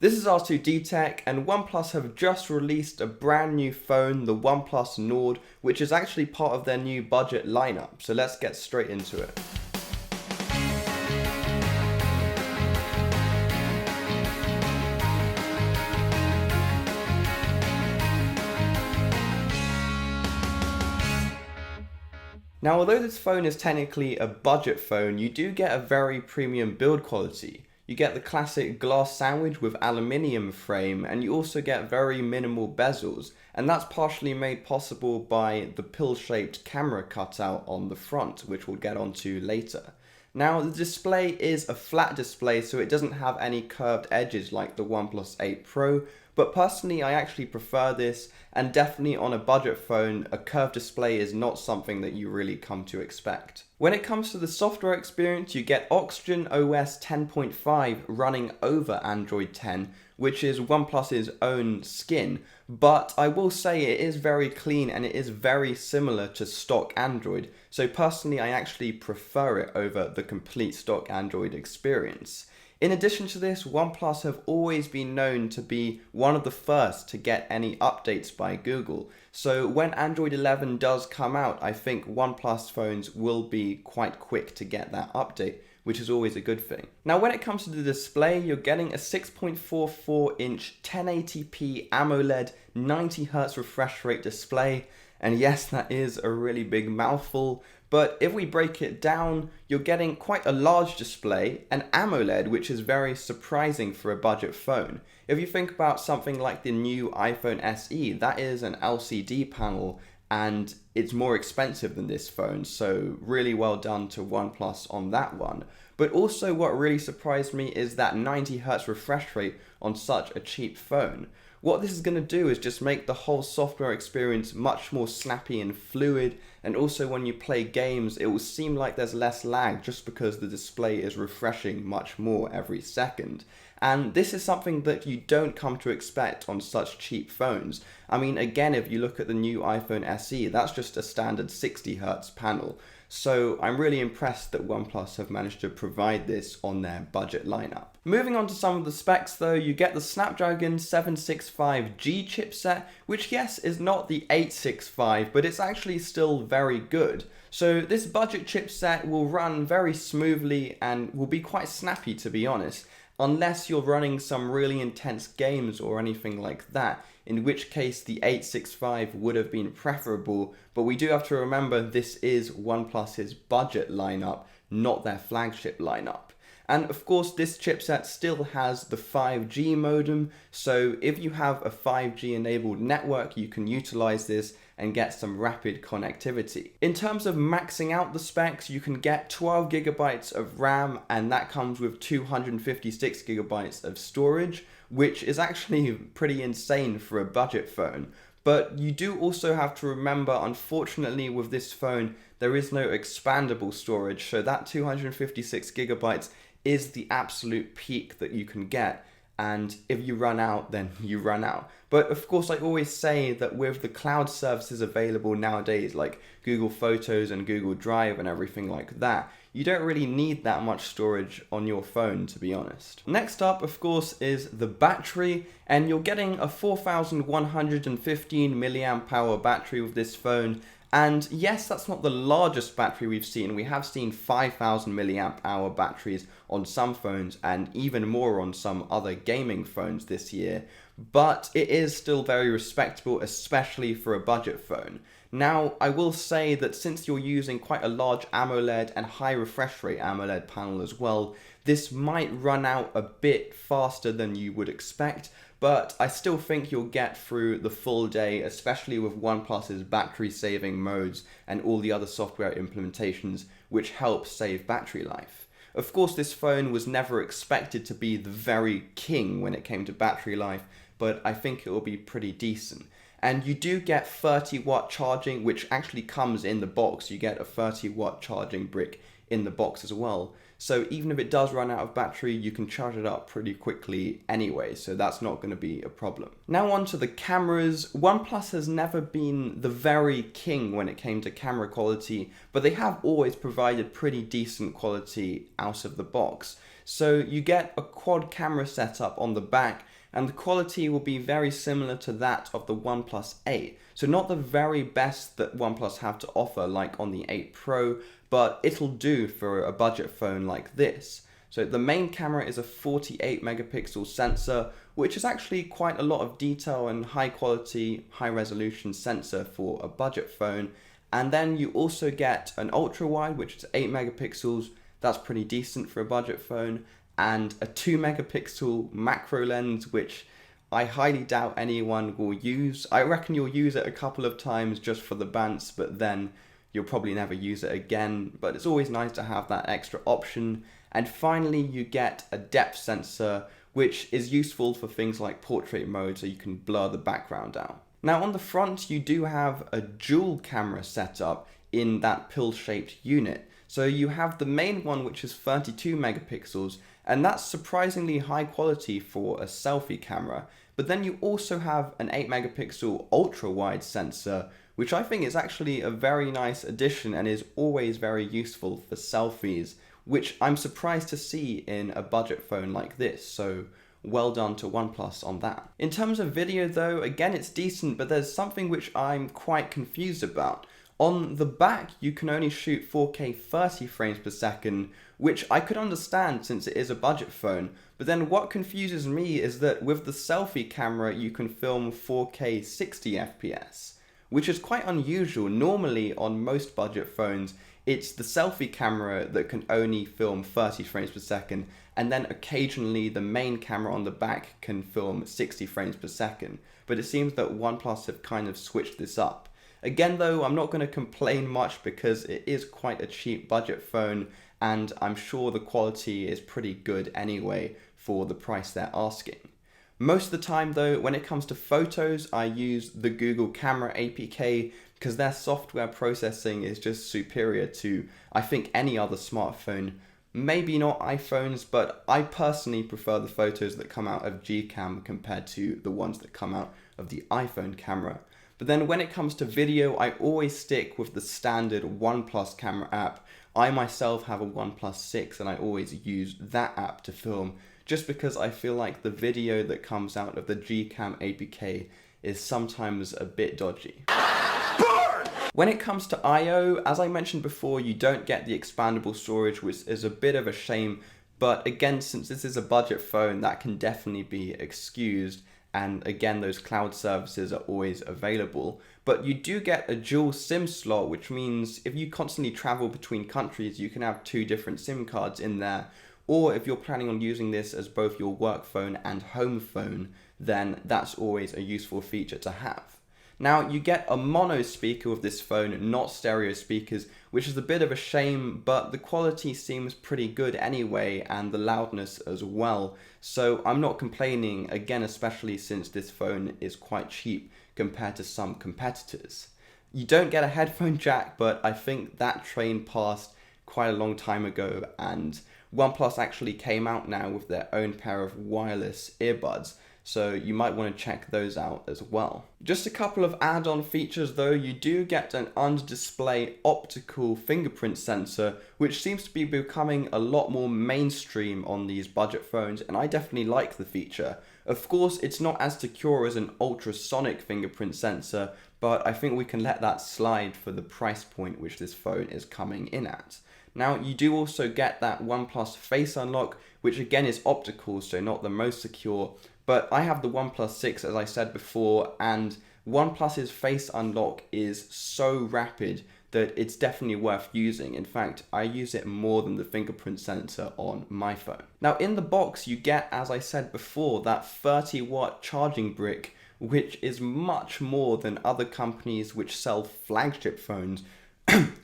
This is R2D Tech, and OnePlus have just released a brand new phone, the OnePlus Nord, which is actually part of their new budget lineup. So let's get straight into it. Now, although this phone is technically a budget phone, you do get a very premium build quality. You get the classic glass sandwich with aluminium frame, and you also get very minimal bezels, and that's partially made possible by the pill-shaped camera cutout on the front, which we'll get onto later. Now, the display is a flat display, so it doesn't have any curved edges like the OnePlus 8 Pro, but personally I actually prefer this, and definitely on a budget phone, a curved display is not something that you really come to expect. When it comes to the software experience, you get Oxygen OS 10.5 running over Android 10, which is OnePlus's own skin, but I will say it is very clean and it is very similar to stock Android, so personally I actually prefer it over the complete stock Android experience. In addition to this, OnePlus have always been known to be one of the first to get any updates by Google. So when Android 11 does come out, I think OnePlus phones will be quite quick to get that update, which is always a good thing. Now when it comes to the display, you're getting a 6.44-inch 1080p AMOLED 90Hz refresh rate display. And yes, that is a really big mouthful, but if we break it down, you're getting quite a large display, an AMOLED, which is very surprising for a budget phone. If you think about something like the new iPhone SE, that is an LCD panel, and it's more expensive than this phone, so really well done to OnePlus on that one. But also what really surprised me is that 90Hz refresh rate on such a cheap phone. What this is going to do is just make the whole software experience much more snappy and fluid, and also when you play games it will seem like there's less lag just because the display is refreshing much more every second. And this is something that you don't come to expect on such cheap phones. I mean, again, if you look at the new iPhone SE, that's just a standard 60Hz panel. So I'm really impressed that OnePlus have managed to provide this on their budget lineup. Moving on to some of the specs though, you get the Snapdragon 765G chipset, which yes is not the 865, but it's actually still very good. So this budget chipset will run very smoothly and will be quite snappy, to be honest, unless you're running some really intense games or anything like that, in which case the 865 would have been preferable, but we do have to remember this is OnePlus's budget lineup, not their flagship lineup. And of course this chipset still has the 5G modem, so if you have a 5G enabled network you can utilize this and get some rapid connectivity. In terms of maxing out the specs, you can get 12GB of RAM, and that comes with 256GB of storage, which is actually pretty insane for a budget phone. But you do also have to remember, unfortunately with this phone, there is no expandable storage, so that 256GB is the absolute peak that you can get. And if you run out, then you run out. But of course, I always say that with the cloud services available nowadays, like Google Photos and Google Drive and everything like that, you don't really need that much storage on your phone, to be honest. Next up, of course, is the battery, and you're getting a 4115 milliamp hour battery with this phone. And yes, that's not the largest battery we've seen. We have seen 5000 milliamp hour batteries on some phones and even more on some other gaming phones this year, but it is still very respectable, especially for a budget phone. Now, I will say that since you're using quite a large AMOLED and high refresh rate AMOLED panel as well, this might run out a bit faster than you would expect, but I still think you'll get through the full day, especially with OnePlus's battery saving modes and all the other software implementations which help save battery life. Of course, this phone was never expected to be the very king when it came to battery life, but I think it will be pretty decent. And you do get 30-watt charging, which actually comes in the box. You get a 30-watt charging brick in the box as well. So even if it does run out of battery, you can charge it up pretty quickly anyway, so that's not going to be a problem. Now on to the cameras. OnePlus has never been the very king when it came to camera quality, but they have always provided pretty decent quality out of the box. So you get a quad camera setup on the back, and the quality will be very similar to that of the OnePlus 8. So not the very best that OnePlus have to offer like on the 8 Pro, but it'll do for a budget phone like this. So the main camera is a 48 megapixel sensor, which is actually quite a lot of detail and high quality, high resolution sensor for a budget phone. And then you also get an ultra wide, which is 8 megapixels. That's pretty decent for a budget phone. And a 2 megapixel macro lens, which I highly doubt anyone will use. I reckon you'll use it a couple of times just for the bants, but then you'll probably never use it again. But it's always nice to have that extra option. And finally, you get a depth sensor, which is useful for things like portrait mode, so you can blur the background out. Now on the front, you do have a dual camera setup in that pill-shaped unit. So you have the main one, which is 32 megapixels, and that's surprisingly high quality for a selfie camera. But then you also have an 8 megapixel ultra-wide sensor, which I think is actually a very nice addition and is always very useful for selfies, which I'm surprised to see in a budget phone like this. So well done to OnePlus on that. In terms of video though, again it's decent, but there's something which I'm quite confused about. On the back, you can only shoot 4K 30 frames per second, which I could understand since it is a budget phone. But then what confuses me is that with the selfie camera, you can film 4K 60 FPS, which is quite unusual. Normally on most budget phones, it's the selfie camera that can only film 30 frames per second, and then occasionally the main camera on the back can film 60 frames per second. But it seems that OnePlus have kind of switched this up. Again though, I'm not going to complain much because it is quite a cheap budget phone, and I'm sure the quality is pretty good anyway for the price they're asking. Most of the time though, when it comes to photos, I use the Google Camera APK because their software processing is just superior to, I think, any other smartphone. Maybe not iPhones, but I personally prefer the photos that come out of Gcam compared to the ones that come out of the iPhone camera. But then when it comes to video, I always stick with the standard OnePlus camera app. I myself have a OnePlus 6 and I always use that app to film, just because I feel like the video that comes out of the Gcam APK is sometimes a bit dodgy. When it comes to I/O, as I mentioned before, you don't get the expandable storage, which is a bit of a shame. But again, since this is a budget phone, that can definitely be excused. And again, those cloud services are always available. But you do get a dual SIM slot, which means if you constantly travel between countries, you can have 2 different SIM cards in there. Or if you're planning on using this as both your work phone and home phone, then that's always a useful feature to have. Now, you get a mono speaker with this phone, not stereo speakers, which is a bit of a shame, but the quality seems pretty good anyway, and the loudness as well. So I'm not complaining, again, especially since this phone is quite cheap compared to some competitors. You don't get a headphone jack, but I think that train passed quite a long time ago, and OnePlus actually came out now with their own pair of wireless earbuds. So you might want to check those out as well. Just a couple of add-on features though. You do get an under-display optical fingerprint sensor, which seems to be becoming a lot more mainstream on these budget phones, and I definitely like the feature. Of course, it's not as secure as an ultrasonic fingerprint sensor, but I think we can let that slide for the price point which this phone is coming in at. Now, you do also get that OnePlus Face Unlock, which again is optical, so not the most secure. But I have the OnePlus 6, as I said before, and OnePlus's Face Unlock is so rapid that it's definitely worth using. In fact, I use it more than the fingerprint sensor on my phone. Now, in the box, you get, as I said before, that 30-watt charging brick, which is much more than other companies which sell flagship phones,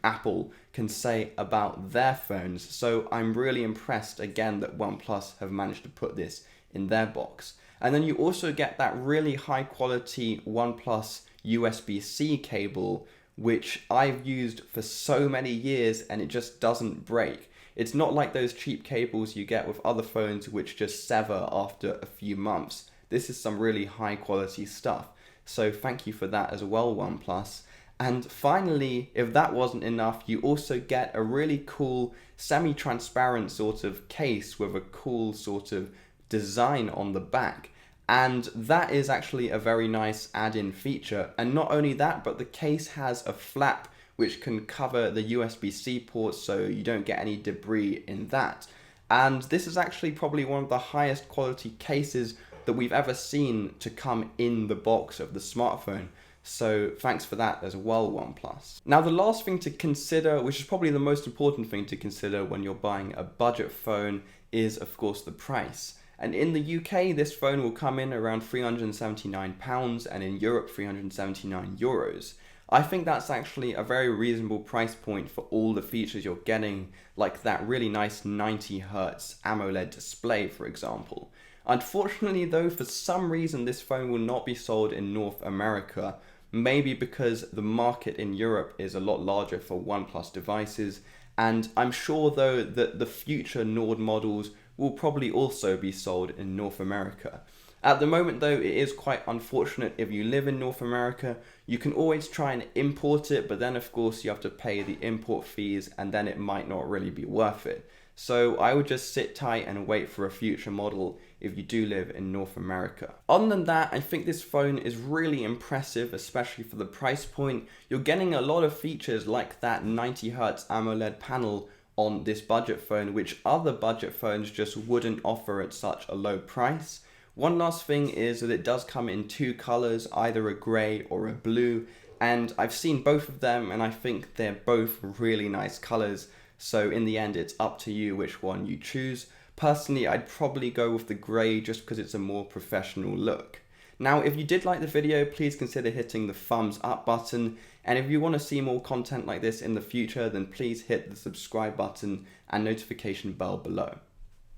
Apple, can say about their phones. So I'm really impressed again that OnePlus have managed to put this in their box. And then you also get that really high quality OnePlus USBC cable, which I've used for so many years and it just doesn't break. It's not like those cheap cables you get with other phones which just sever after a few months. This is some really high quality stuff. So thank you for that as well, OnePlus. And finally, if that wasn't enough, you also get a really cool semi-transparent sort of case with a cool sort of design on the back. And that is actually a very nice add-in feature. And not only that, but the case has a flap which can cover the USB-C ports so you don't get any debris in that. And this is actually probably one of the highest quality cases that we've ever seen to come in the box of the smartphone. So thanks for that as well, OnePlus. Now the last thing to consider, which is probably the most important thing to consider when you're buying a budget phone, is of course the price. And in the UK, this phone will come in around £379 and in Europe €379. I think that's actually a very reasonable price point for all the features you're getting, like that really nice 90Hz AMOLED display, for example. Unfortunately though, for some reason this phone will not be sold in North America. Maybe because the market in Europe is a lot larger for OnePlus devices, and I'm sure though that the future Nord models will probably also be sold in North America. At the moment though, it is quite unfortunate. If you live in North America, you can always try and import it, but then of course you have to pay the import fees and then it might not really be worth it. So I would just sit tight and wait for a future model if you do live in North America. Other than that, I think this phone is really impressive, especially for the price point. You're getting a lot of features like that 90Hz AMOLED panel on this budget phone, which other budget phones just wouldn't offer at such a low price. One last thing is that it does come in two colors, either a grey or a blue, and I've seen both of them and I think they're both really nice colors. So in the end, it's up to you which one you choose. Personally, I'd probably go with the grey just because it's a more professional look. Now, if you did like the video, please consider hitting the thumbs up button. And if you want to see more content like this in the future, then please hit the subscribe button and notification bell below.